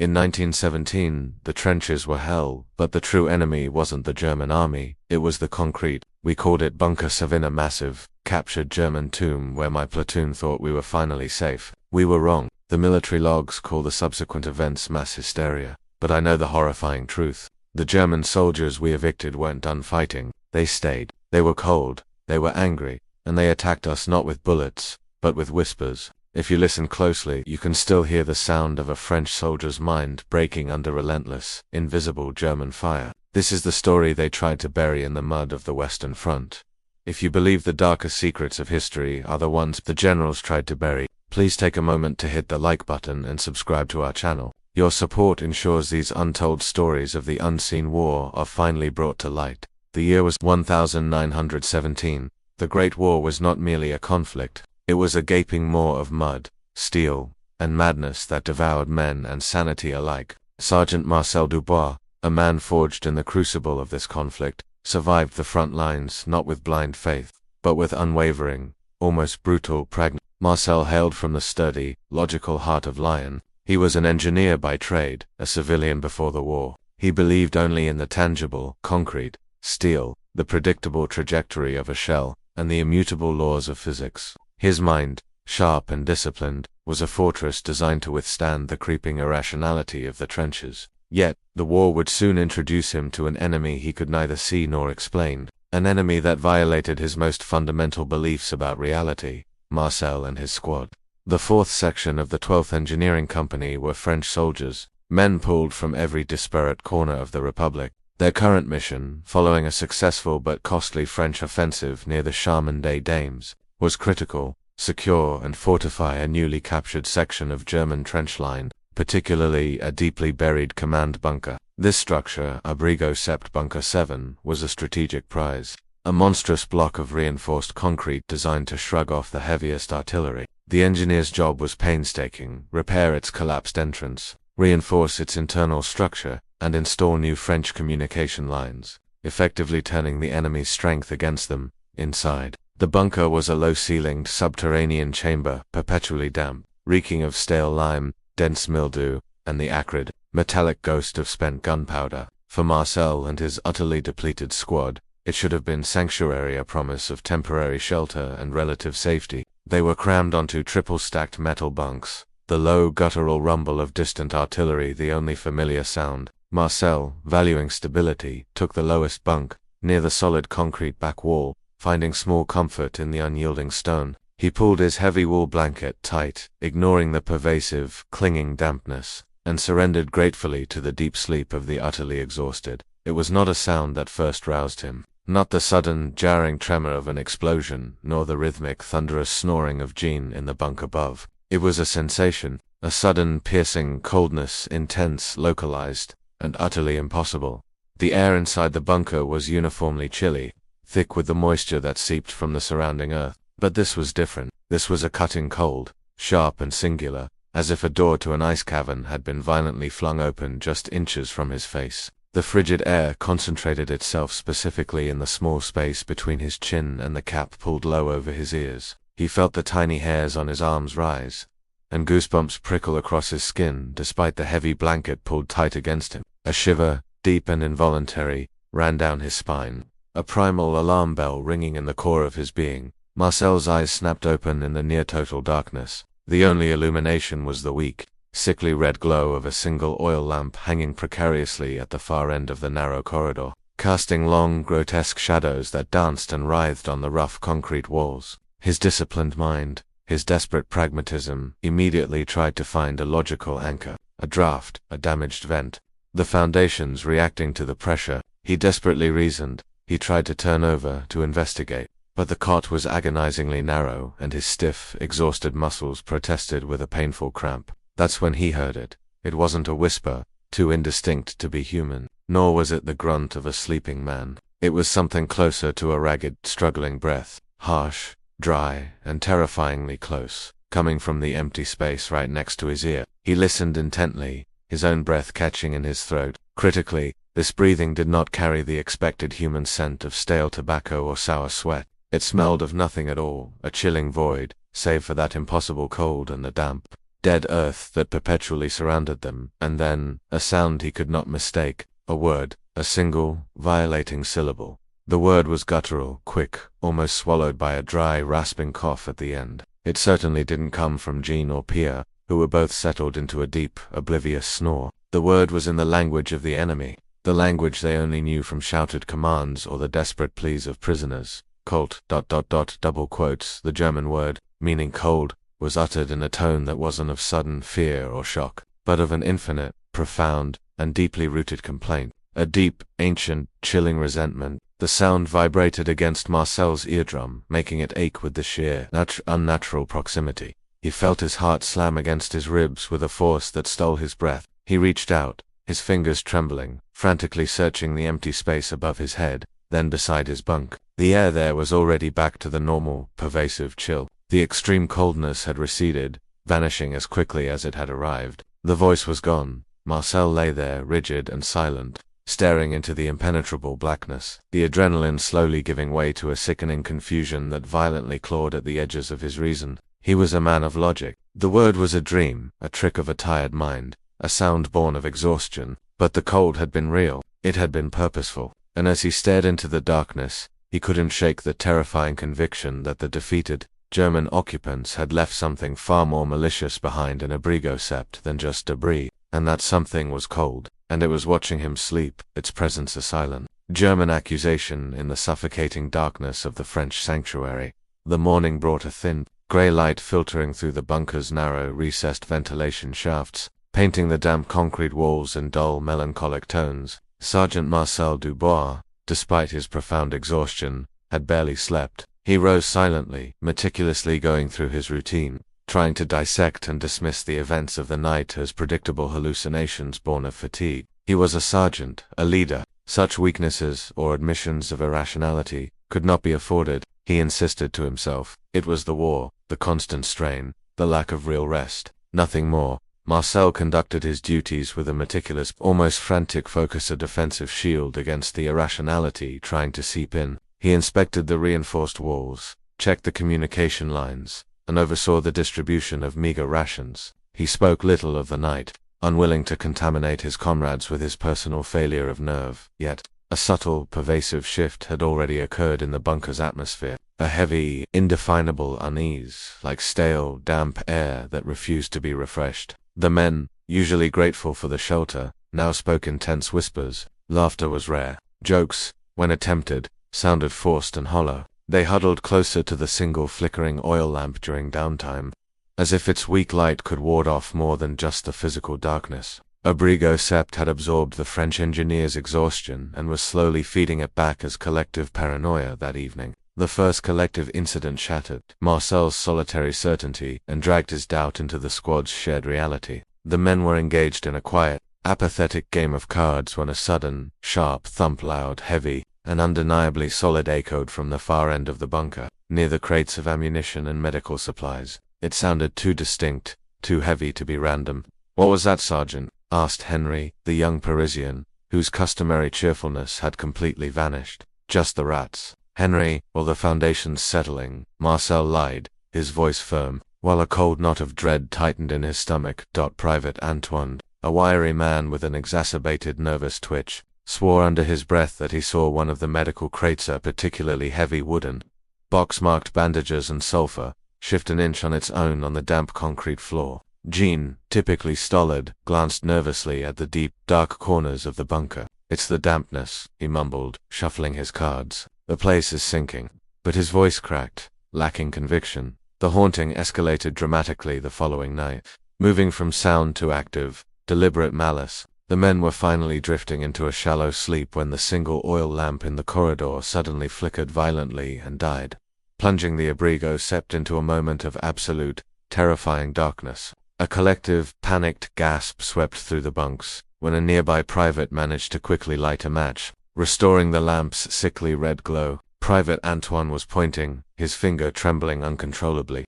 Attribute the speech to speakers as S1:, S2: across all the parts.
S1: In 1917, the trenches were hell, but the true enemy wasn't the German army, it was the concrete. We called it Bunker 7, a massive, captured German tomb where my platoon thought we were finally safe. We were wrong. The military logs call the subsequent events mass hysteria. But I know the horrifying truth. The German soldiers we evicted weren't done fighting. They stayed. They were cold. They were angry. And they attacked us not with bullets, but with whispers. If you listen closely, you can still hear the sound of a French soldier's mind breaking under relentless, invisible German fire. This is the story they tried to bury in the mud of the Western Front. If you believe the darker secrets of history are the ones the generals tried to bury, please take a moment to hit the like button and subscribe to our channel. Your support ensures these untold stories of the unseen war are finally brought to light. The year was 1917. The Great War was not merely a conflict. It was a gaping maw of mud, steel, and madness that devoured men and sanity alike. Sergeant Marcel Dubois, a man forged in the crucible of this conflict, survived the front lines not with blind faith, but with unwavering, almost brutal pragmatism. Marcel hailed from the sturdy, logical heart of Lyon. He was an engineer by trade, a civilian before the war. He believed only in the tangible, concrete, steel, the predictable trajectory of a shell, and the immutable laws of physics. His mind, sharp and disciplined, was a fortress designed to withstand the creeping irrationality of the trenches. Yet, the war would soon introduce him to an enemy he could neither see nor explain, an enemy that violated his most fundamental beliefs about reality. Marcel and his squad. The 4th section of the 12th Engineering Company were French soldiers, men pulled from every disparate corner of the Republic. Their current mission, following a successful but costly French offensive near the Charmin des Dames, was critical: secure and fortify a newly captured section of German trench line, particularly a deeply buried command bunker. This structure, Abrigo Sept Bunker 7, was a strategic prize, a monstrous block of reinforced concrete designed to shrug off the heaviest artillery. The engineer's job was painstaking: repair its collapsed entrance, reinforce its internal structure, and install new French communication lines, effectively turning the enemy's strength against them. Inside, the bunker was a low-ceilinged subterranean chamber, perpetually damp, reeking of stale lime, dense mildew, and the acrid, metallic ghost of spent gunpowder. For Marcel and his utterly depleted squad, it should have been sanctuary, a promise of temporary shelter and relative safety. They were crammed onto triple-stacked metal bunks, the low guttural rumble of distant artillery the only familiar sound. Marcel, valuing stability, took the lowest bunk, near the solid concrete back wall, finding small comfort in the unyielding stone. He pulled his heavy wool blanket tight, ignoring the pervasive, clinging dampness, and surrendered gratefully to the deep sleep of the utterly exhausted. It was not a sound that first roused him, not the sudden, jarring tremor of an explosion, nor the rhythmic, thunderous snoring of Jean in the bunk above. It was a sensation, a sudden, piercing coldness, intense, localized, and utterly impossible. The air inside the bunker was uniformly chilly, thick with the moisture that seeped from the surrounding earth. But this was different. This was a cutting cold, sharp and singular, as if a door to an ice cavern had been violently flung open just inches from his face. The frigid air concentrated itself specifically in the small space between his chin and the cap pulled low over his ears. He felt the tiny hairs on his arms rise, and goosebumps prickle across his skin despite the heavy blanket pulled tight against him. A shiver, deep and involuntary, ran down his spine, a primal alarm bell ringing in the core of his being. Marcel's eyes snapped open in the near-total darkness. The only illumination was the weak, sickly red glow of a single oil lamp hanging precariously at the far end of the narrow corridor, casting long, grotesque shadows that danced and writhed on the rough concrete walls. His disciplined mind, his desperate pragmatism, immediately tried to find a logical anchor, a draft, a damaged vent. The foundations reacting to the pressure, he desperately reasoned. He tried to turn over, to investigate. But the cot was agonizingly narrow, and his stiff, exhausted muscles protested with a painful cramp. That's when he heard it. It wasn't a whisper, too indistinct to be human, nor was it the grunt of a sleeping man. It was something closer to a ragged, struggling breath, harsh, dry, and terrifyingly close, coming from the empty space right next to his ear. He listened intently, his own breath catching in his throat. Critically, this breathing did not carry the expected human scent of stale tobacco or sour sweat. It smelled of nothing at all, a chilling void, save for that impossible cold and the damp. dead earth that perpetually surrounded them, and then, a sound he could not mistake, a word, a single, violating syllable. The word was guttural, quick, almost swallowed by a dry, rasping cough at the end. It certainly didn't come from Jean or Pierre, who were both settled into a deep, oblivious snore. The word was in the language of the enemy, the language they only knew from shouted commands or the desperate pleas of prisoners. Cold, double quotes, the German word, meaning cold, was uttered in a tone that wasn't of sudden fear or shock, but of an infinite, profound, and deeply rooted complaint. A deep, ancient, chilling resentment. The sound vibrated against Marcel's eardrum, making it ache with the sheer, unnatural proximity. He felt his heart slam against his ribs with a force that stole his breath. He reached out, his fingers trembling, frantically searching the empty space above his head, then beside his bunk. The air there was already back to the normal, pervasive chill. The extreme coldness had receded, vanishing as quickly as it had arrived. The voice was gone. Marcel lay there, rigid and silent, staring into the impenetrable blackness, the adrenaline slowly giving way to a sickening confusion that violently clawed at the edges of his reason. He was a man of logic. The word was a dream, a trick of a tired mind, a sound born of exhaustion, but the cold had been real, it had been purposeful, and as he stared into the darkness, he couldn't shake the terrifying conviction that the defeated German occupants had left something far more malicious behind in Abrigo Sept than just debris, and that something was cold, and it was watching him sleep, its presence a silent German accusation in the suffocating darkness of the French sanctuary. The morning brought a thin, grey light filtering through the bunker's narrow, recessed ventilation shafts, painting the damp concrete walls in dull, melancholic tones. Sergeant Marcel Dubois, despite his profound exhaustion, had barely slept. He rose silently, meticulously going through his routine, trying to dissect and dismiss the events of the night as predictable hallucinations born of fatigue. He was a sergeant, a leader. Such weaknesses, or admissions of irrationality, could not be afforded, he insisted to himself. It was the war, the constant strain, the lack of real rest, nothing more. Marcel conducted his duties with a meticulous, almost frantic focus, a defensive shield against the irrationality trying to seep in. He inspected the reinforced walls, checked the communication lines, and oversaw the distribution of meager rations. He spoke little of the night, unwilling to contaminate his comrades with his personal failure of nerve. Yet, a subtle, pervasive shift had already occurred in the bunker's atmosphere, a heavy, indefinable unease, like stale, damp air that refused to be refreshed. The men, usually grateful for the shelter, now spoke in tense whispers. Laughter was rare. Jokes, when attempted, sounded forced and hollow. They huddled closer to the single flickering oil lamp during downtime, as if its weak light could ward off more than just the physical darkness. Abrigo Sept had absorbed the French engineers' exhaustion and was slowly feeding it back as collective paranoia that evening. The first collective incident shattered Marcel's solitary certainty and dragged his doubt into the squad's shared reality. The men were engaged in a quiet, apathetic game of cards when a sudden, sharp thump, loud, heavy, and undeniably solid, echoed from the far end of the bunker, near the crates of ammunition and medical supplies. It sounded too distinct, too heavy to be random. "What was that, Sergeant?" asked Henry, the young Parisian, whose customary cheerfulness had completely vanished. "Just the rats, Henry, or the foundation's settling," Marcel lied, his voice firm, while a cold knot of dread tightened in his stomach. Private Antoine, a wiry man with an exacerbated nervous twitch, swore under his breath that he saw one of the medical crates, a particularly heavy wooden box marked bandages and sulfur, shift an inch on its own on the damp concrete floor. Jean, typically stolid, glanced nervously at the deep, dark corners of the bunker. "It's the dampness," he mumbled, shuffling his cards. "The place is sinking." But his voice cracked, lacking conviction. The haunting escalated dramatically the following night, moving from sound to active, deliberate malice. The men were finally drifting into a shallow sleep when the single oil lamp in the corridor suddenly flickered violently and died, plunging the Abrigo Sept into a moment of absolute, terrifying darkness. A collective, panicked gasp swept through the bunks, when a nearby private managed to quickly light a match, restoring the lamp's sickly red glow. Private Antoine was pointing, his finger trembling uncontrollably.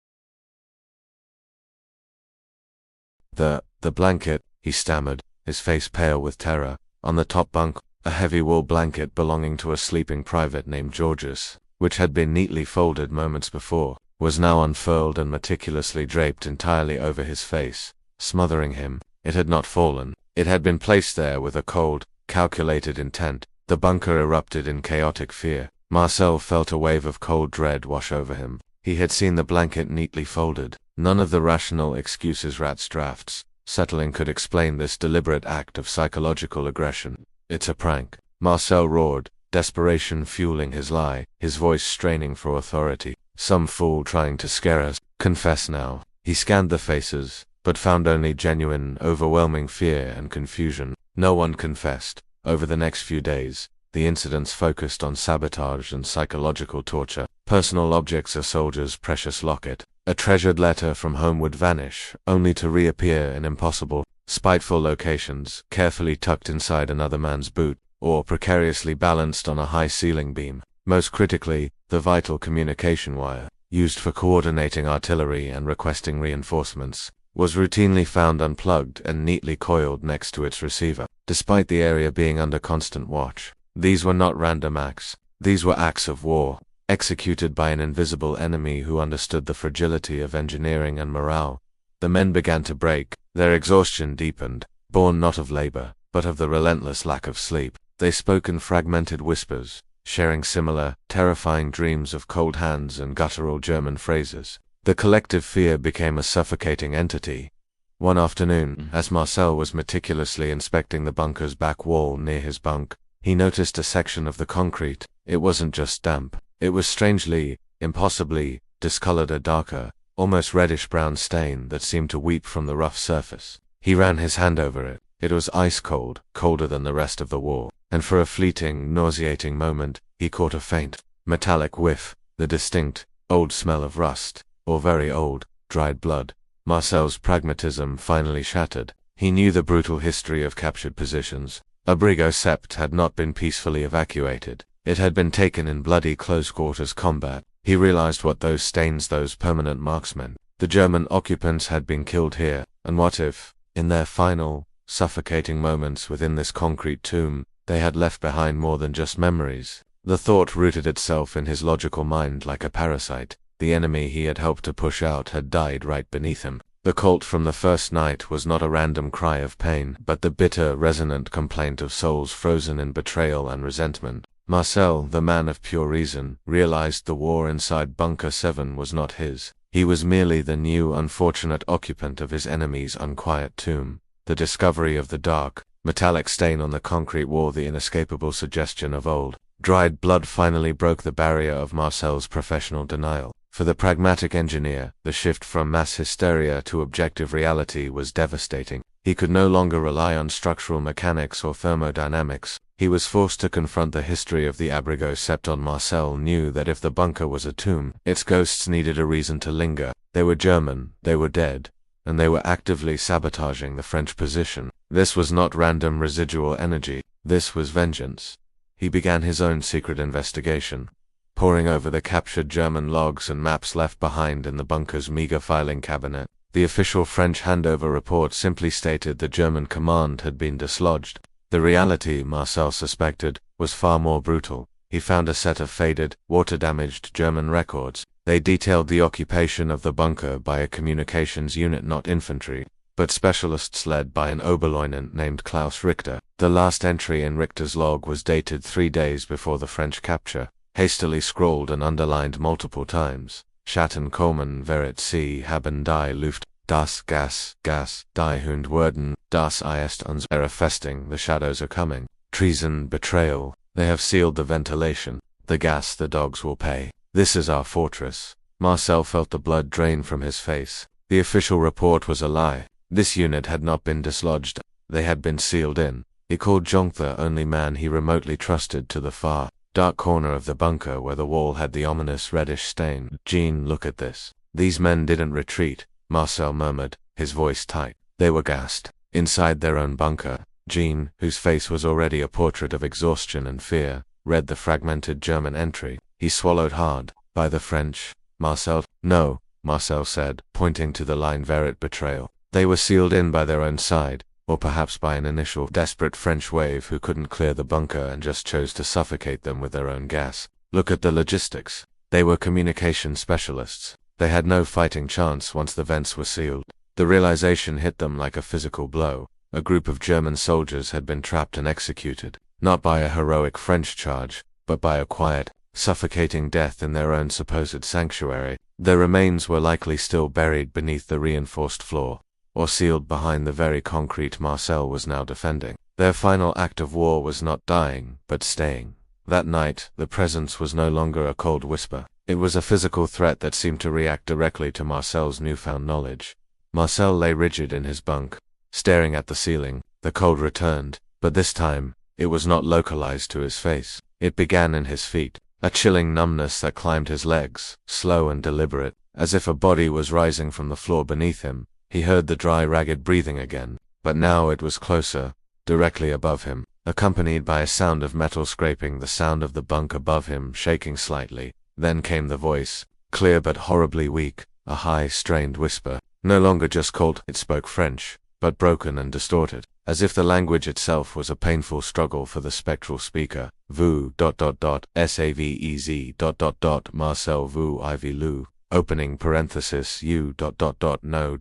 S1: The blanket," he stammered, his face pale with terror. On the top bunk, a heavy wool blanket belonging to a sleeping private named Georges, which had been neatly folded moments before, was now unfurled and meticulously draped entirely over his face, smothering him. It had not fallen. It had been placed there with a cold, calculated intent. The bunker erupted in chaotic fear. Marcel felt a wave of cold dread wash over him. He had seen the blanket neatly folded. None of the rational excuses rats drafts settling could explain this deliberate act of psychological aggression. It's a prank, Marcel roared, desperation fueling his lie, his voice straining for authority. Some fool trying to scare us. Confess now. He scanned the faces, but found only genuine, overwhelming fear and confusion. No one confessed. Over the next few days, the incidents focused on sabotage and psychological torture. Personal objects, a soldier's precious locket, a treasured letter from home would vanish, only to reappear in impossible, spiteful locations, carefully tucked inside another man's boot, or precariously balanced on a high ceiling beam. Most critically, the vital communication wire, used for coordinating artillery and requesting reinforcements, was routinely found unplugged and neatly coiled next to its receiver. Despite the area being under constant watch, these were not random acts. These were acts of war, executed by an invisible enemy who understood the fragility of engineering and morale. The men began to break. Their exhaustion deepened, born not of labor, but of the relentless lack of sleep. They spoke in fragmented whispers, sharing similar, terrifying dreams of cold hands and guttural German phrases. The collective fear became a suffocating entity. One afternoon, as Marcel was meticulously inspecting the bunker's back wall near his bunk, he noticed a section of the concrete. It wasn't just damp. It was strangely, impossibly, discolored, a darker, almost reddish-brown stain that seemed to weep from the rough surface. He ran his hand over it. It was ice-cold, colder than the rest of the wall, and for a fleeting, nauseating moment, he caught a faint, metallic whiff, the distinct, old smell of rust, or very old, dried blood. Marcel's pragmatism finally shattered. He knew the brutal history of captured positions. Abrigo Sept had not been peacefully evacuated. It had been taken in bloody close-quarters combat. He realized what those stains, those permanent marks meant. The German occupants had been killed here, and what if, in their final, suffocating moments within this concrete tomb, they had left behind more than just memories? The thought rooted itself in his logical mind like a parasite. The enemy he had helped to push out had died right beneath him. The colt from the first night was not a random cry of pain, but the bitter, resonant complaint of souls frozen in betrayal and resentment. Marcel, the man of pure reason, realized the war inside Bunker 7 was not his. He was merely the new, unfortunate occupant of his enemy's unquiet tomb. The discovery of the dark, metallic stain on the concrete wall, the inescapable suggestion of old, dried blood finally broke the barrier of Marcel's professional denial. For the pragmatic engineer, the shift from mass hysteria to objective reality was devastating. He could no longer rely on structural mechanics or thermodynamics. He was forced to confront the history of the Abrigo Sept. Marcel knew that if the bunker was a tomb, its ghosts needed a reason to linger. They were German, they were dead, and they were actively sabotaging the French position. This was not random residual energy. This was vengeance. He began his own secret investigation, poring over the captured German logs and maps left behind in the bunker's meager filing cabinet. The official French handover report simply stated the German command had been dislodged. The reality, Marcel suspected, was far more brutal. He found a set of faded, water-damaged German records. They detailed the occupation of the bunker by a communications unit, not infantry, but specialists led by an Oberleutnant named Klaus Richter. The last entry in Richter's log was dated 3 days before the French capture, hastily scrawled and underlined multiple times. Schatten kommen während sie haben die Luft, das Gas, die Hund werden, das ist uns festing, the shadows are coming. Treason, betrayal, they have sealed the ventilation. The gas, the dogs will pay. This is our fortress. Marcel felt the blood drain from his face. The official report was a lie. This unit had not been dislodged. They had been sealed in. He called Jonk, the only man he remotely trusted, to the far, dark corner of the bunker where the wall had the ominous reddish stain. Jean, look at this. These men didn't retreat, Marcel murmured, his voice tight. They were gassed. Inside their own bunker. Jean, whose face was already a portrait of exhaustion and fear, read the fragmented German entry. He swallowed hard. By the French, Marcel? No, Marcel said, pointing to the line Verit betrayal. They were sealed in by their own side, or perhaps by an initial, desperate French wave who couldn't clear the bunker and just chose to suffocate them with their own gas. Look at the logistics. They were communication specialists. They had no fighting chance once the vents were sealed. The realization hit them like a physical blow. A group of German soldiers had been trapped and executed, not by a heroic French charge, but by a quiet, suffocating death in their own supposed sanctuary. Their remains were likely still buried beneath the reinforced floor, or sealed behind the very concrete Marcel was now defending. Their final act of war was not dying, but staying. That night, the presence was no longer a cold whisper. It was a physical threat that seemed to react directly to Marcel's newfound knowledge. Marcel lay rigid in his bunk, staring at the ceiling. The cold returned, but this time, it was not localized to his face. It began in his feet, a chilling numbness that climbed his legs, slow and deliberate, as if a body was rising from the floor beneath him. He heard the dry, ragged breathing again, but now it was closer, directly above him, accompanied by a sound of metal scraping, the sound of the bunk above him shaking slightly. Then came the voice, clear but horribly weak, a high, strained whisper. No longer just cold, it spoke French, but broken and distorted, as if the language itself was a painful struggle for the spectral speaker. Vous, savez, Marcel vous avez lu, opening parenthesis, you, no,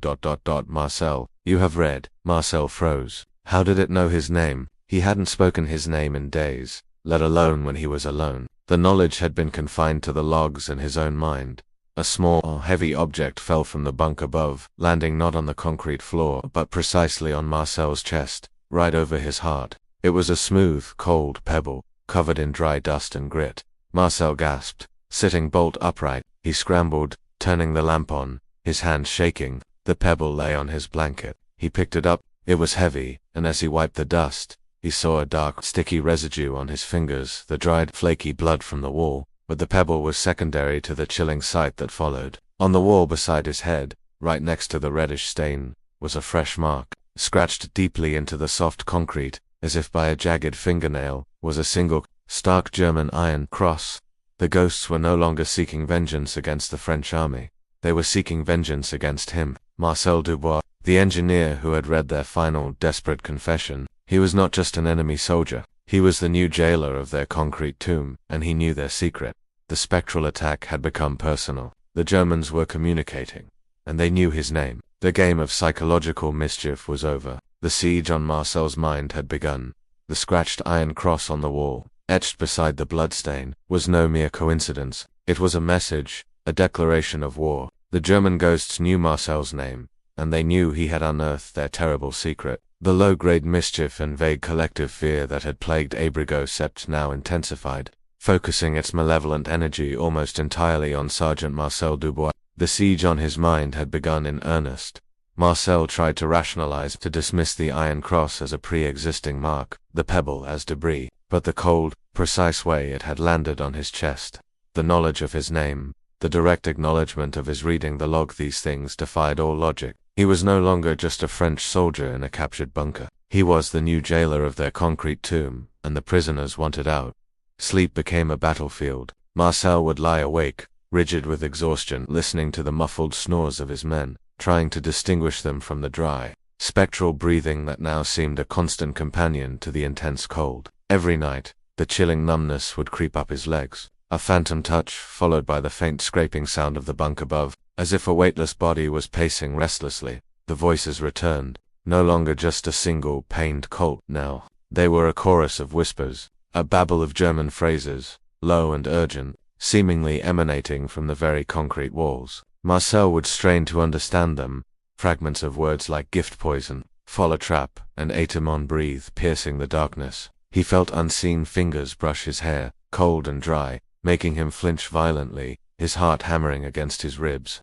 S1: Marcel, you have read. Marcel froze. How did it know his name? He hadn't spoken his name in days, let alone when he was alone. The knowledge had been confined to the logs and his own mind. A small, heavy object fell from the bunk above, landing not on the concrete floor, but precisely on Marcel's chest, right over his heart. It was a smooth, cold pebble, covered in dry dust and grit. Marcel gasped, sitting bolt upright. He scrambled, turning the lamp on, his hands shaking. The pebble lay on his blanket. He picked it up. It was heavy, and as he wiped the dust, he saw a dark, sticky residue on his fingers, the dried, flaky blood from the wall. But the pebble was secondary to the chilling sight that followed. On the wall beside his head, right next to the reddish stain, was a fresh mark. Scratched deeply into the soft concrete, as if by a jagged fingernail, was a single, stark German iron cross. The ghosts were no longer seeking vengeance against the French army. They were seeking vengeance against him, Marcel Dubois, the engineer who had read their final, desperate confession. He was not just an enemy soldier. He was the new jailer of their concrete tomb, and he knew their secret. The spectral attack had become personal. The Germans were communicating, and they knew his name. The game of psychological mischief was over. The siege on Marcel's mind had begun. The scratched iron cross on the wall, etched beside the bloodstain, was no mere coincidence. It was a message, a declaration of war. The German ghosts knew Marcel's name, and they knew he had unearthed their terrible secret. The low-grade mischief and vague collective fear that had plagued Abrigo Sept now intensified, focusing its malevolent energy almost entirely on Sergeant Marcel Dubois. The siege on his mind had begun in earnest. Marcel tried to rationalize, to dismiss the iron cross as a pre-existing mark, the pebble as debris, but the cold, precise way it had landed on his chest, the knowledge of his name, the direct acknowledgement of his reading the log, these things defied all logic. He was no longer just a French soldier in a captured bunker. He was the new jailer of their concrete tomb, and the prisoners wanted out. Sleep became a battlefield. Marcel would lie awake, rigid with exhaustion, listening to the muffled snores of his men, trying to distinguish them from the dry, spectral breathing that now seemed a constant companion to the intense cold. Every night, the chilling numbness would creep up his legs, a phantom touch followed by the faint scraping sound of the bunk above, as if a weightless body was pacing restlessly. The voices returned, no longer just a single, pained colt now. They were a chorus of whispers, a babble of German phrases, low and urgent, seemingly emanating from the very concrete walls. Marcel would strain to understand them, fragments of words like gift poison, follow trap, and étamon breathe piercing the darkness. He felt unseen fingers brush his hair, cold and dry, making him flinch violently, his heart hammering against his ribs.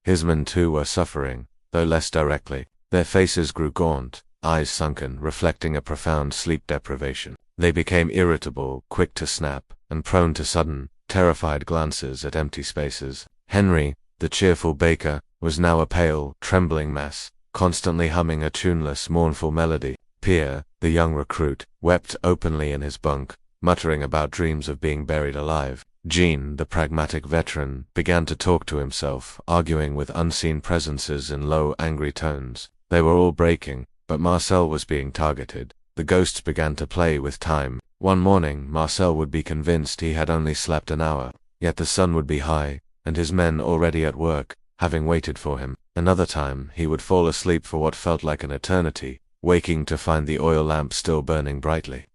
S1: His men too were suffering, though less directly. Their faces grew gaunt, eyes sunken, reflecting a profound sleep deprivation. They became irritable, quick to snap, and prone to sudden, terrified glances at empty spaces. Henry, the cheerful baker, was now a pale, trembling mass, constantly humming a tuneless, mournful melody. Pierre, the young recruit, wept openly in his bunk, muttering about dreams of being buried alive. Jean, the pragmatic veteran, began to talk to himself, arguing with unseen presences in low, angry tones. They were all breaking, but Marcel was being targeted. The ghosts began to play with time, One morning, Marcel would be convinced he had only slept an hour, yet the sun would be high, and his men already at work, having waited for him. Another time, he would fall asleep for what felt like an eternity, waking to find the oil lamp still burning brightly.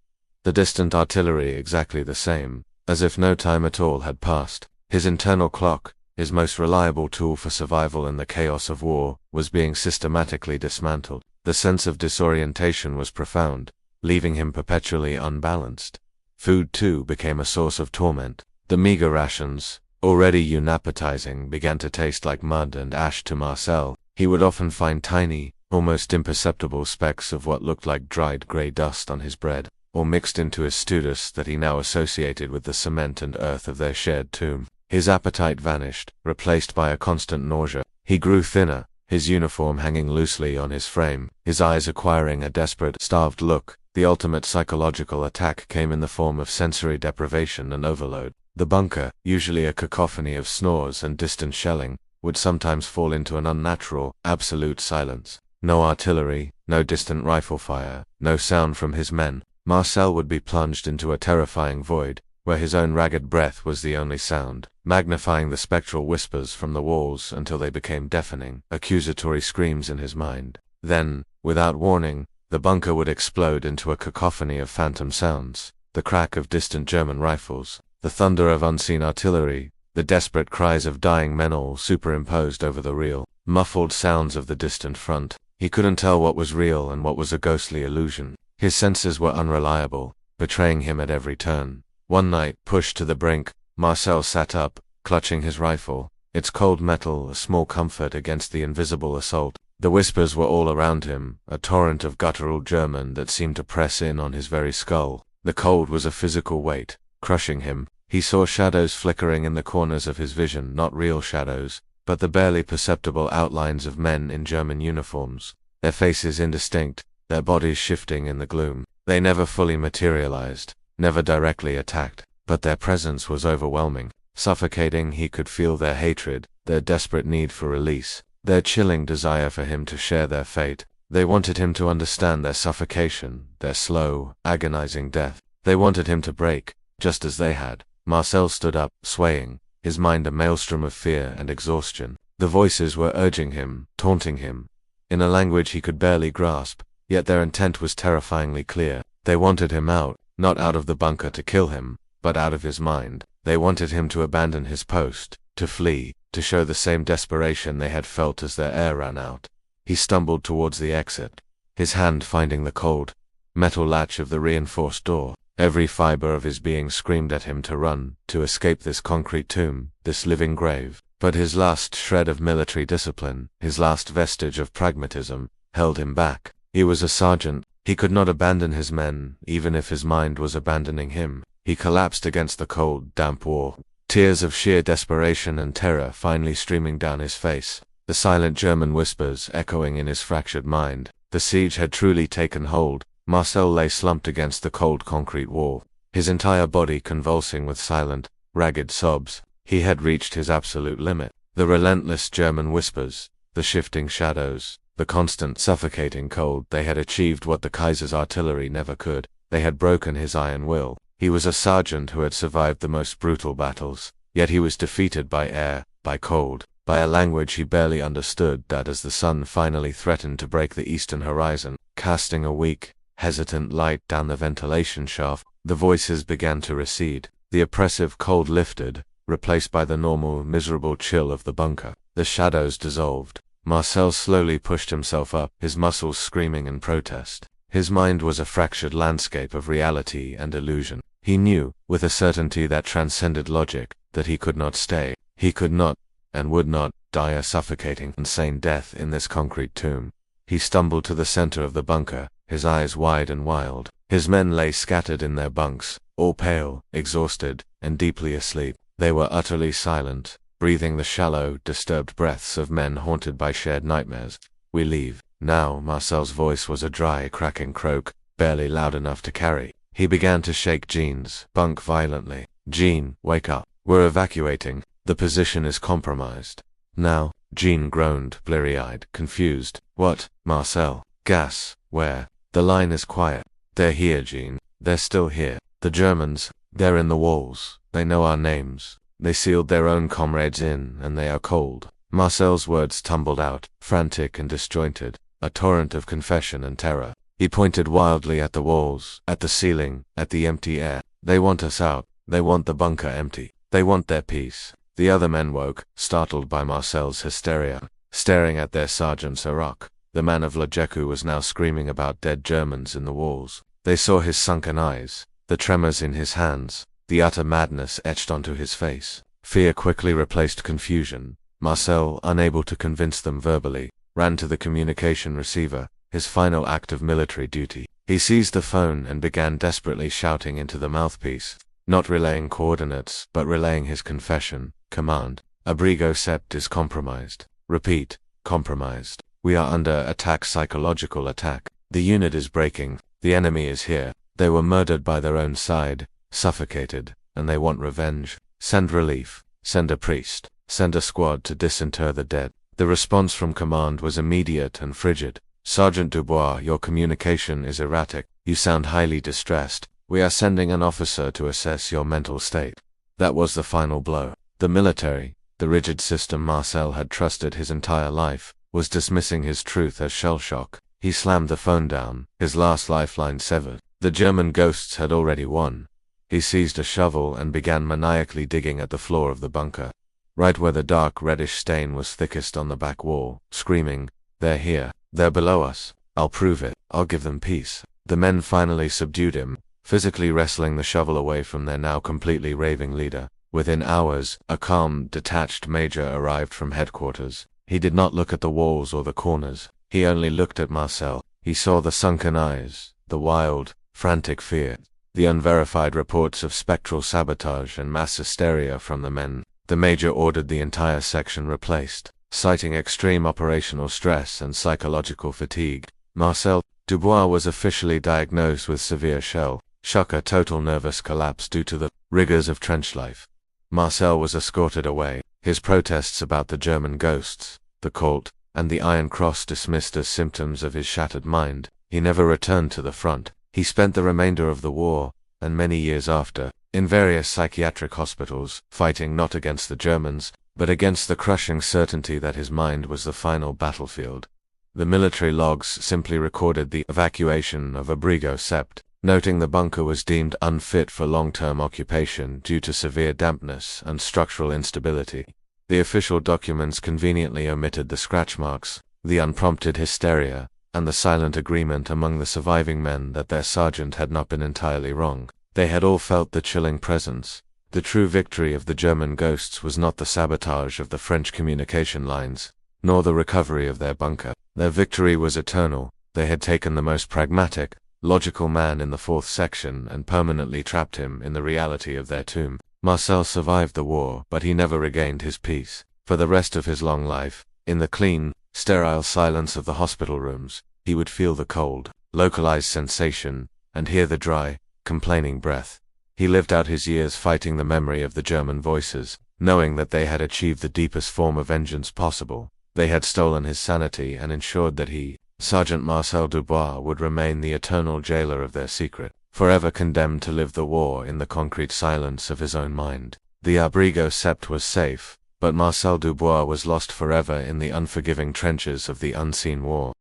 S1: The distant artillery exactly the same, as if no time at all had passed. His internal clock, his most reliable tool for survival in the chaos of war, was being systematically dismantled. The sense of disorientation was profound, leaving him perpetually unbalanced. Food, too, became a source of torment. The meager rations, already unappetizing, began to taste like mud and ash to Marcel. He would often find tiny, almost imperceptible specks of what looked like dried grey dust on his bread, or mixed into his stewdust that he now associated with the cement and earth of their shared tomb. His appetite vanished, replaced by a constant nausea. He grew thinner, his uniform hanging loosely on his frame, his eyes acquiring a desperate, starved look. The ultimate psychological attack came in the form of sensory deprivation and overload. The bunker, usually a cacophony of snores and distant shelling, would sometimes fall into an unnatural, absolute silence. No artillery, no distant rifle fire, no sound from his men. Marcel would be plunged into a terrifying void, where his own ragged breath was the only sound, magnifying the spectral whispers from the walls until they became deafening, accusatory screams in his mind. Then, without warning, the bunker would explode into a cacophony of phantom sounds, the crack of distant German rifles, the thunder of unseen artillery, the desperate cries of dying men, all superimposed over the real, muffled sounds of the distant front. He couldn't tell what was real and what was a ghostly illusion. His senses were unreliable, betraying him at every turn. One night, pushed to the brink, Marcel sat up, clutching his rifle, its cold metal a small comfort against the invisible assault. The whispers were all around him, a torrent of guttural German that seemed to press in on his very skull. The cold was a physical weight, crushing him. He saw shadows flickering in the corners of his vision, not real shadows, but the barely perceptible outlines of men in German uniforms, their faces indistinct, their bodies shifting in the gloom. They never fully materialized, never directly attacked, but their presence was overwhelming, suffocating. He could feel their hatred, their desperate need for release, their chilling desire for him to share their fate. They wanted him to understand their suffocation, their slow, agonizing death. They wanted him to break, just as they had. Marcel stood up, swaying, his mind a maelstrom of fear and exhaustion. The voices were urging him, taunting him, in a language he could barely grasp, yet their intent was terrifyingly clear. They wanted him out, not out of the bunker to kill him, but out of his mind. They wanted him to abandon his post, to flee, to show the same desperation they had felt as their air ran out. He stumbled towards the exit, his hand finding the cold, metal latch of the reinforced door. Every fiber of his being screamed at him to run, to escape this concrete tomb, this living grave. But his last shred of military discipline, his last vestige of pragmatism, held him back. He was a sergeant. He could not abandon his men, even if his mind was abandoning him. He collapsed against the cold, damp wall, tears of sheer desperation and terror finally streaming down his face, the silent German whispers echoing in his fractured mind. The siege had truly taken hold. Marcel lay slumped against the cold concrete wall, his entire body convulsing with silent, ragged sobs. He had reached his absolute limit. The relentless German whispers, the shifting shadows, the constant suffocating cold, they had achieved what the Kaiser's artillery never could. They had broken his iron will. He was a sergeant who had survived the most brutal battles, yet he was defeated by air, by cold, by a language he barely understood. That as the sun finally threatened to break the eastern horizon, casting a weak, hesitant light down the ventilation shaft, the voices began to recede. The oppressive cold lifted, replaced by the normal, miserable chill of the bunker. The shadows dissolved. Marcel slowly pushed himself up, his muscles screaming in protest. His mind was a fractured landscape of reality and illusion. He knew, with a certainty that transcended logic, that he could not stay. He could not, and would not, die a suffocating, insane death in this concrete tomb. He stumbled to the center of the bunker, his eyes wide and wild. His men lay scattered in their bunks, all pale, exhausted, and deeply asleep. They were utterly silent, breathing the shallow, disturbed breaths of men haunted by shared nightmares. "We leave now." Marcel's voice was a dry, cracking croak, barely loud enough to carry. He began to shake Jean's bunk violently. "Jean, wake up. We're evacuating. The position is compromised." "Now?" Jean groaned, bleary-eyed, confused. "What?" "Marcel." "Gas. Where?" "The line is quiet." "They're here, Jean. They're still here." The Germans, they're in the walls. They know our names. They sealed their own comrades in, and they are cold. Marcel's words tumbled out, frantic and disjointed, a torrent of confession and terror. He pointed wildly at the walls, at the ceiling, at the empty air. They want us out. They want the bunker empty. They want their peace. The other men woke, startled by Marcel's hysteria, staring at their sergeant Sirach. The man of Lajeku was now screaming about dead Germans in the walls. They saw his sunken eyes, the tremors in his hands, the utter madness etched onto his face. Fear quickly replaced confusion. Marcel, unable to convince them verbally, ran to the communication receiver, his final act of military duty. He seized the phone and began desperately shouting into the mouthpiece, not relaying coordinates, but relaying his confession. Command: Abrigo Sept is compromised. Repeat, compromised. We are under attack, psychological attack. The unit is breaking. The enemy is here. They were murdered by their own side, suffocated, and they want revenge. Send relief. Send a priest. Send a squad to disinter the dead. The response from command was immediate and frigid. Sergeant Dubois, your communication is erratic. You sound highly distressed. We are sending an officer to assess your mental state. That was the final blow. The military, the rigid system Marcel had trusted his entire life, was dismissing his truth as shell shock. He slammed the phone down, his last lifeline severed. The German ghosts had already won. He seized a shovel and began maniacally digging at the floor of the bunker, right where the dark reddish stain was thickest on the back wall, screaming, "They're here. They're below us. I'll prove it. I'll give them peace." The men finally subdued him, physically wrestling the shovel away from their now completely raving leader. Within hours, a calm, detached major arrived from headquarters. He did not look at the walls or the corners. He only looked at Marcel. He saw the sunken eyes, the wild, frantic fear, the unverified reports of spectral sabotage and mass hysteria from the men. The major ordered the entire section replaced, citing extreme operational stress and psychological fatigue. Marcel Dubois was officially diagnosed with severe shell shock, a total nervous collapse due to the rigors of trench life. Marcel was escorted away, his protests about the German ghosts, the cult, and the Iron Cross dismissed as symptoms of his shattered mind. He never returned to the front. He spent the remainder of the war, and many years after, in various psychiatric hospitals, fighting not against the Germans, but against the crushing certainty that his mind was the final battlefield. The military logs simply recorded the evacuation of Abrigo Sept, noting the bunker was deemed unfit for long-term occupation due to severe dampness and structural instability. The official documents conveniently omitted the scratch marks, the unprompted hysteria, and the silent agreement among the surviving men that their sergeant had not been entirely wrong. They had all felt the chilling presence. The true victory of the German ghosts was not the sabotage of the French communication lines, nor the recovery of their bunker. Their victory was eternal. They had taken the most pragmatic, logical man in the 4th section and permanently trapped him in the reality of their tomb. Marcel survived the war, but he never regained his peace. For the rest of his long life, in the clean, sterile silence of the hospital rooms, he would feel the cold, localized sensation, and hear the dry, complaining breath. He lived out his years fighting the memory of the German voices, knowing that they had achieved the deepest form of vengeance possible. They had stolen his sanity and ensured that he, Sergeant Marcel Dubois, would remain the eternal jailer of their secret, forever condemned to live the war in the concrete silence of his own mind. The Abrigo Sept was safe, but Marcel Dubois was lost forever in the unforgiving trenches of the unseen war.